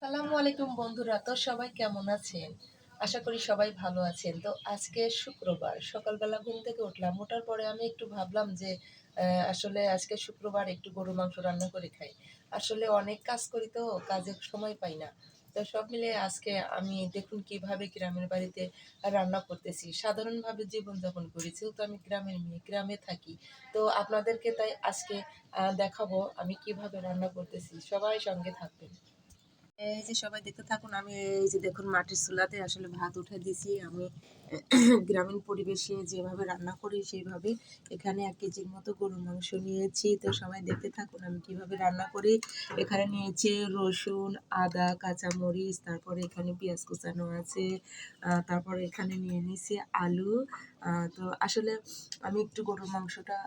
সালামু আলাইকুম বন্ধুরা, তো সবাই কেমন আছেন? আশা করি সবাই ভালো আছেন। তো আজকে শুক্রবার সকালবেলা ঘুম থেকে উঠলাম। ওঠার পরে আমি একটু ভাবলাম যে আসলে আজকে শুক্রবার একটু গরুর মাংস রান্না করে খাই। আসলে অনেক কাজ করি তো কাজের সময় পাই না। তো সব মিলিয়ে আজকে আমি দেখুন কিভাবে গ্রামের বাড়িতে রান্না করতেছি। সাধারণভাবে জীবনযাপন করি, যেহেতু আমি গ্রামের মেয়ে, গ্রামে থাকি। তো আপনাদেরকে তাই আজকে দেখাবো আমি কিভাবে রান্না করতেছি। সবাই সঙ্গে থাকবেন। এই যে সবাই দেখতে থাকুন। আমি এই যে দেখুন মাটির চুলাতে আসলে ভাত উঠে দিছি আমি। গ্রামীণ পরিবেশে যেভাবে রান্না করি সেইভাবে এখানে 1 কেজির মতো গরুর মাংস নিয়েছি। তো সবাই দেখতে থাকুন আমি কিভাবে রান্না করি। এখানে নিয়েছি রসুন, আদা, কাঁচামরিচ, তারপরে এখানে পেঁয়াজ কুচানো আছে, তারপরে এখানে নিয়ে নিয়েছি আলু। তো আসলে আমি একটু গরুর মাংসটা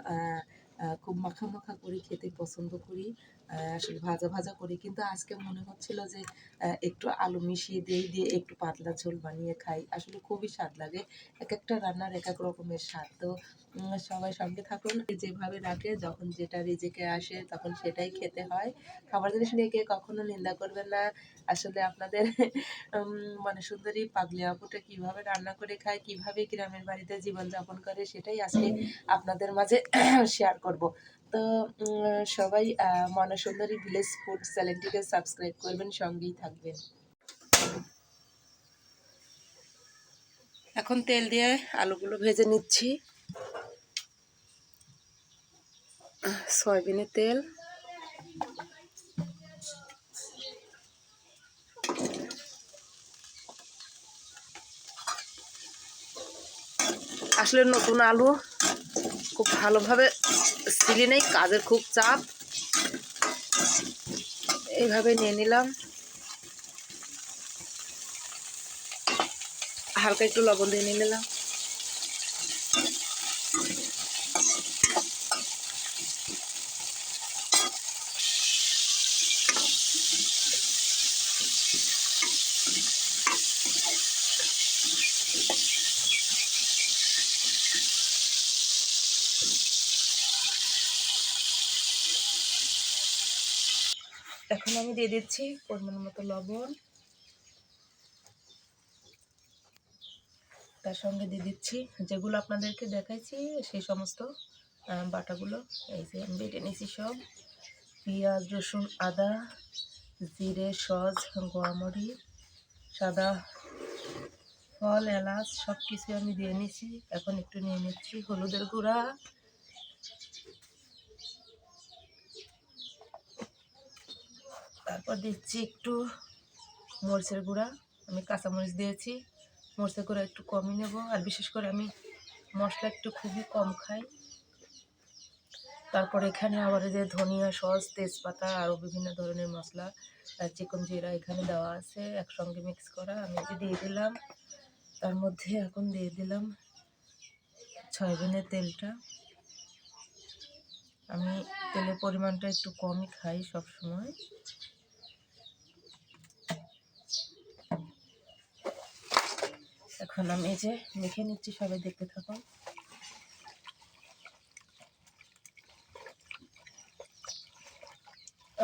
খুব মাখা মাখা করে খেতে পছন্দ করি। আসলে ভাজা ভাজা করি, কিন্তু আজকে মনে হচ্ছিল যে একটু আলু মিশিয়ে দিয়ে একটু পাতলা ঝোল বানিয়ে খাই। আসলে খুবই স্বাদ লাগে। এক একটা রান্নার এক এক রকমের স্বাদ। তো সবাই সঙ্গে থাকুন। যেভাবে রাখে, যখন যেটা রিজিকে আসে তখন সেটাই খেতে হয়। খাবার জিনিস নিয়ে কেউ কখনো নিন্দা করবেন না। আসলে আপনাদের মানে সুন্দরী পাগলি আপুটা কিভাবে রান্না করে খায়, কিভাবে গ্রামের বাড়িতে জীবনযাপন করে, সেটাই আজকে আপনাদের মাঝে শেয়ার করব। তো সবাই মনসুন্দরী ভিলেজ ফুড চ্যানেলটিকে সাবস্ক্রাইব করবেন, সঙ্গেই থাকবেন। এখন তেল দিয়ে আলুগুলো ভেজে নিচ্ছি। সয়াবিনের তেল, আসলে নতুন আলু খুব ভালোভাবে ছিলে নেই, কাজের খুব চাপ। এইভাবে নিয়ে নিলাম। হালকা একটু লবণ দিয়ে নিয়ে নিলাম। এখন আমি দিয়ে দিচ্ছি পরিমাণ মতো লবণ, তার সঙ্গে দিয়ে দিচ্ছি যেগুলো আপনাদেরকে দেখাইছি সেই সমস্ত বাটাগুলো। এই যে আমি বেটে নিয়েছি সব, পেঁয়াজ, রসুন, আদা, জিরে, সজ, গোয়ামরিচ, সাদা ফল, এলাচ, সব কিছু আমি দিয়ে নিয়েছি। এখন একটু নিয়ে নিচ্ছি হলুদের গুঁড়া, তারপর দিচ্ছি একটু মরিচের গুঁড়া। আমি কাঁচামরিচ দিয়েছি, মরিচের গুঁড়া একটু কমই নেব, আর বিশেষ করে আমি মশলা একটু খুবই কম খাই। তারপর এখানে আবার যে ধনিয়া, সস, তেজপাতা, আরও বিভিন্ন ধরনের মশলা, চিকন জিরা এখানে দেওয়া আছে, একসঙ্গে মিক্স করা। আমি এটি দিয়ে দিলাম। তার মধ্যে এখন দিয়ে দিলাম সয়াবিনের তেলটা। আমি তেলের পরিমাণটা একটু কমই খাই সব সময়। এখন আমি এই যে মেখে নিচ্ছি, সবাই দেখতে থাকুন।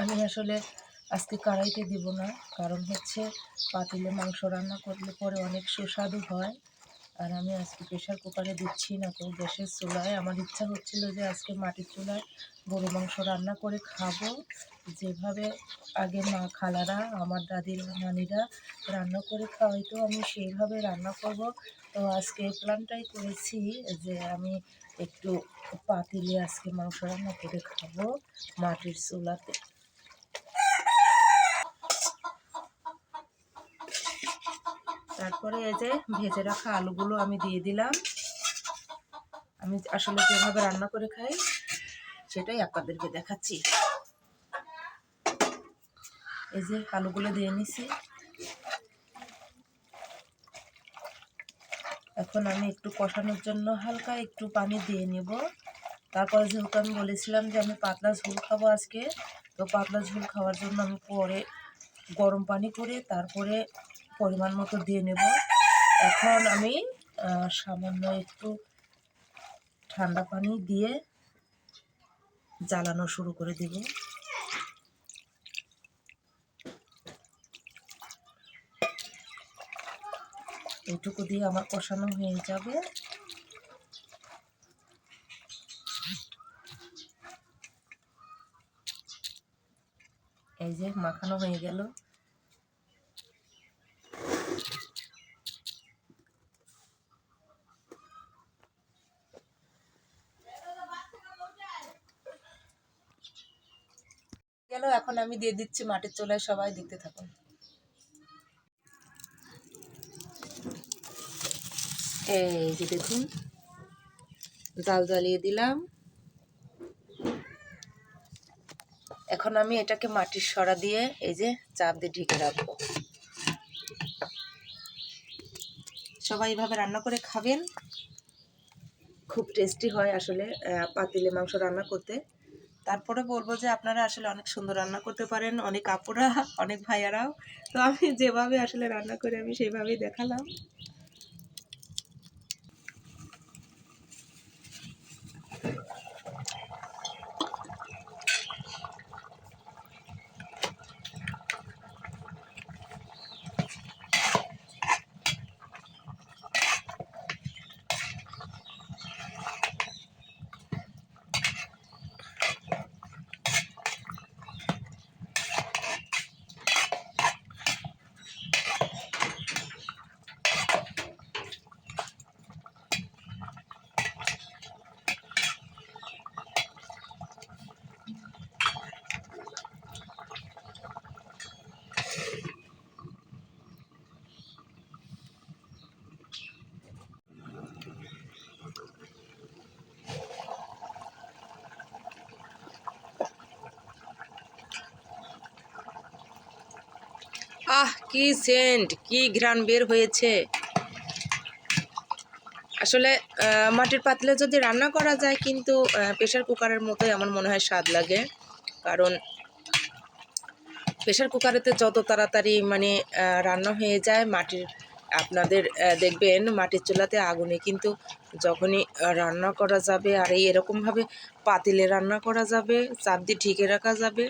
আমি আসলে আজকে কড়াইতে দিব না, কারণ হচ্ছে পাতিলে মাংস রান্না করলে পরে অনেক সুস্বাদু হয়। আর আমি আজকে প্রেশার কুকারে দিচ্ছি না, তো গ্যাসের চুলায়। আমার ইচ্ছা হচ্ছিল যে আজকে মাটির চুলায় গরু মাংস রান্না করে খাবো, যেভাবে আগে মা খালারা, আমার দাদির নানিরা রান্না করে খাওয়াইতো, আমি সেইভাবে রান্না করব। তো আজকে এই প্ল্যানটাই করেছি যে আমি একটু পাতিলে আজকে মাংস রান্না করে খাবো মাটির চুলাতে। তারপরে এই যে ভেজে রাখা আলুগুলো আমি দিয়ে দিলাম। আমি আসলে যেভাবে রান্না করে খাই সেটাই আপনাদেরকে দেখাচ্ছি। এই যে আলুগুলো দিয়ে নিছি। এখন আমি একটু কষানোর জন্য হালকা একটু পানি দিয়ে নেব। তারপরে যেহেতু আমি বলেছিলাম যে আমি পাতলা ঝোল খাবো আজকে, তো পাতলা ঝোল খাওয়ার জন্য আমি পরে গরম পানি করে তারপরে পরিমাণ মতো দিয়ে নেব। এখন আমি সামান্য একটু ঠান্ডা পানি দিয়ে জ্বালানো শুরু করে দেব। এইটুকু দিয়ে আমার কষানো হয়ে যাবে। এই যে মাখানো হয়ে গেল। এখন আমি দিয়ে দিচ্ছি মাটির চুলায়, সবাই দেখতে থাকুন। এই যে দেখুন, জাল জ্বালিয়ে দিলাম। এখন আমি এটাকে মাটির সরা দিয়ে এই যে চাপ দিয়ে ঢেকে রাখবো। সবাই এইভাবে রান্না করে খাবেন, খুব টেস্টি হয় আসলে পাতিলে মাংস রান্না করতে। তারপরে বলবো যে আপনারা আসলে অনেক সুন্দর রান্না করতে পারেন, অনেক আপুরা, অনেক ভাইয়ারাও। তো আমি যেভাবে আসলে রান্না করে আমি সেইভাবেই দেখালাম। আহ, কি সেন্ট, কি ঘ্রাণ বের হয়েছে। আসলে মাটির পাতিলে যদি রান্না করা যায়, কিন্তু প্রেশার কুকারের মতোই আমার মনে হয় স্বাদ লাগে। কারণ প্রেশার কুকারেতে যত তাড়াতাড়ি মানে রান্না হয়ে যায়, আপনাদের দেখবেন মাটির চুলাতে আগুনে কিন্তু যখনই রান্না করা যাবে, আর এরকমভাবে পাতিলে রান্না করা যাবে, চাপ দিয়ে ঢেকে রাখা যাবে,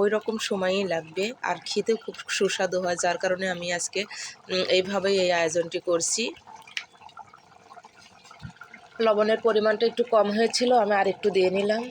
ওই রকম সময়ই লাগবে, আর খেতেও খুব সুস্বাদু হয়। যার কারণে আমি আজকে এইভাবেই এই আয়োজনটি করছি। লবণের পরিমাণটা একটু কম হয়েছিল, আমি আর একটু দিয়ে নিলাম।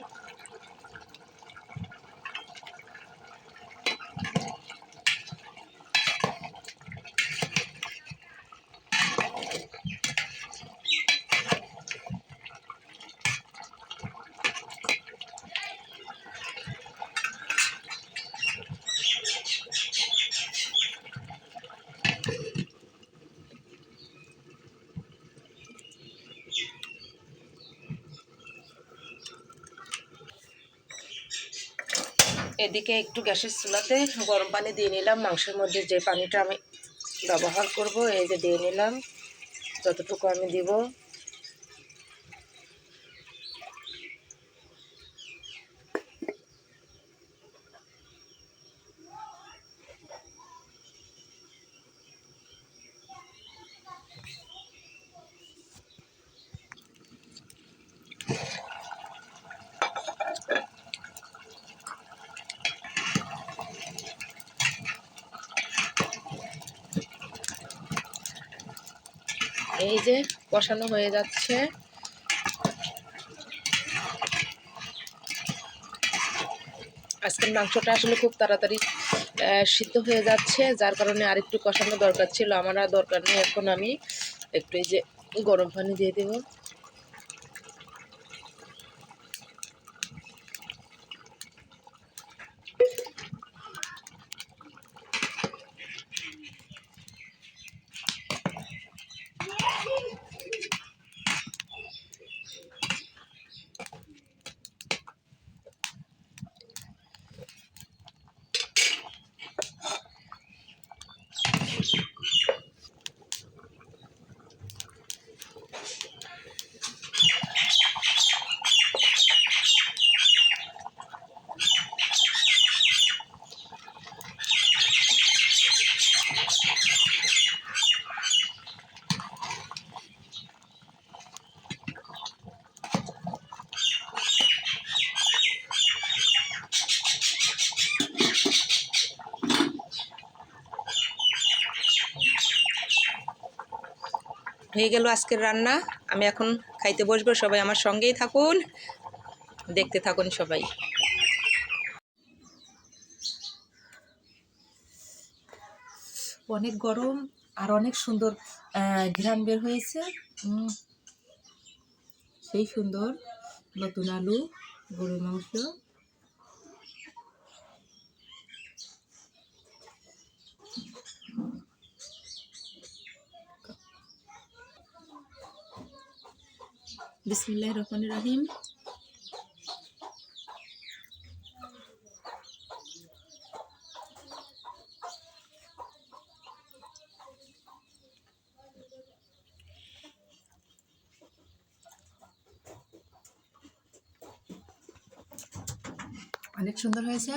এদিকে একটু গ্যাসের চুলাতে গরম পানি দিয়ে নিলাম। মাংসের মধ্যে যে পানিটা আমি ব্যবহার করব, এই যে দিয়ে নিলাম যতটুকু আমি দিব। এই যে কষানো হয়ে যাচ্ছে। আজকের মাংসটা আসলে খুব তাড়াতাড়ি সিদ্ধ হয়ে যাচ্ছে, যার কারণে আরেকটু কষানো দরকার ছিল। আমার আর দরকার নেই। এখন আমি একটু এই যে গরম পানি দিয়ে দেব। হয়ে গেল আজকের রান্না। আমি এখন খাইতে বসবো, সবাই আমার সঙ্গেই থাকুন, দেখতে থাকুন সবাই। অনেক গরম আর অনেক সুন্দর ঘ্রাণ বের হয়েছে। সেই সুন্দর নতুন আলু, গরুর মাংস। বিসমিল্লাহির রহমানির রহিম। অনেক সুন্দর হয়েছে।